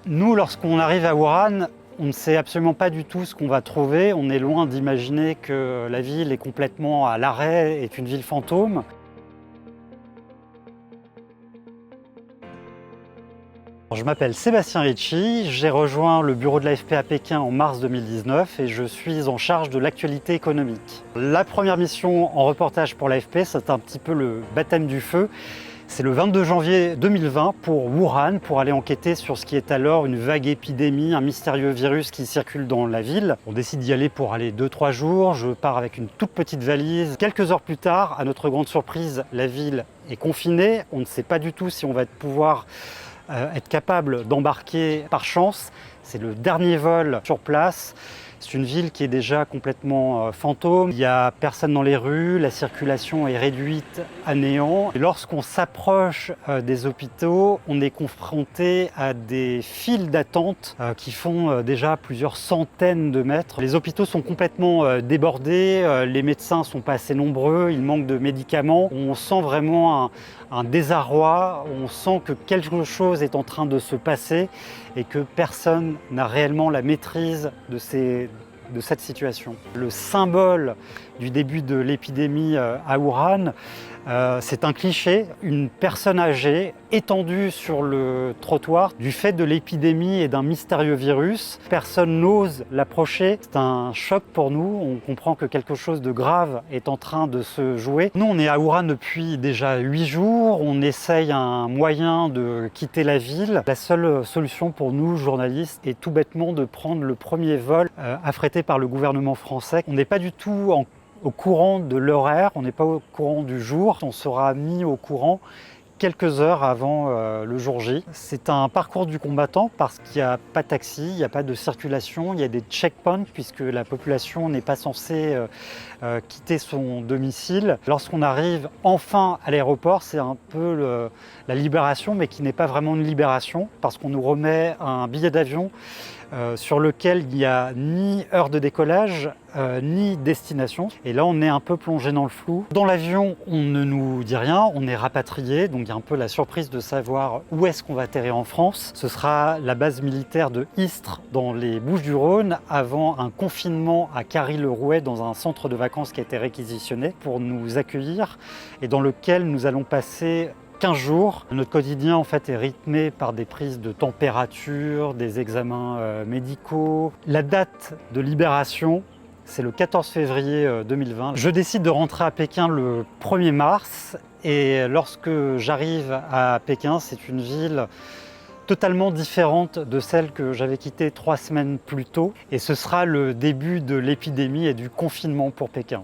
Nous, lorsqu'on arrive à Wuhan, on ne sait absolument pas du tout ce qu'on va trouver. On est loin d'imaginer que la ville est complètement à l'arrêt, est une ville fantôme. Je m'appelle Sébastien Ricci, j'ai rejoint le bureau de l'AFP à Pékin en mars 2019 et je suis en charge de l'actualité économique. La première mission en reportage pour l'AFP, c'est un petit peu le baptême du feu. C'est le 22 janvier 2020 pour Wuhan, pour aller enquêter sur ce qui est alors une vague épidémie, un mystérieux virus qui circule dans la ville. On décide d'y aller pour aller 2-3 jours, je pars avec une toute petite valise. Quelques heures plus tard, à notre grande surprise, la ville est confinée. On ne sait pas du tout si on va pouvoir être capable d'embarquer par chance. C'est le dernier vol sur place. C'est une ville qui est déjà complètement fantôme. Il n'y a personne dans les rues, la circulation est réduite à néant. Et lorsqu'on s'approche des hôpitaux, on est confronté à des files d'attente qui font déjà plusieurs centaines de mètres. Les hôpitaux sont complètement débordés, les médecins ne sont pas assez nombreux, il manque de médicaments. On sent vraiment un désarroi, on sent que quelque chose est en train de se passer et que personne n'a réellement la maîtrise de cette situation. Le symbole du début de l'épidémie à Wuhan, c'est un cliché, une personne âgée étendue sur le trottoir. Du fait de l'épidémie et d'un mystérieux virus, personne n'ose l'approcher. C'est un choc pour nous, on comprend que quelque chose de grave est en train de se jouer. Nous, on est à Wuhan depuis déjà 8 jours, on essaye un moyen de quitter la ville. La seule solution pour nous, journalistes, est tout bêtement de prendre le premier vol affrété par le gouvernement français. On n'est pas du tout au courant de l'horaire, on n'est pas au courant du jour, on sera mis au courant quelques heures avant le jour J. C'est un parcours du combattant parce qu'il n'y a pas de taxi, il n'y a pas de circulation, il y a des checkpoints puisque la population n'est pas censée quitter son domicile. Lorsqu'on arrive enfin à l'aéroport, c'est un peu la libération, mais qui n'est pas vraiment une libération parce qu'on nous remet un billet d'avion sur lequel il n'y a ni heure de décollage, ni destination. Et là, on est un peu plongé dans le flou. Dans l'avion, on ne nous dit rien, on est rapatrié, donc il y a un peu la surprise de savoir où est-ce qu'on va atterrir en France. Ce sera la base militaire de Istres, dans les Bouches-du-Rhône, avant un confinement à Carry-le-Rouet, dans un centre de vacances qui a été réquisitionné pour nous accueillir, et dans lequel nous allons passer 15 jours. Notre quotidien en fait est rythmé par des prises de température, des examens médicaux. La date de libération, c'est le 14 février 2020. Je décide de rentrer à Pékin le 1er mars et lorsque j'arrive à Pékin, c'est une ville totalement différente de celle que j'avais quittée 3 semaines plus tôt et ce sera le début de l'épidémie et du confinement pour Pékin.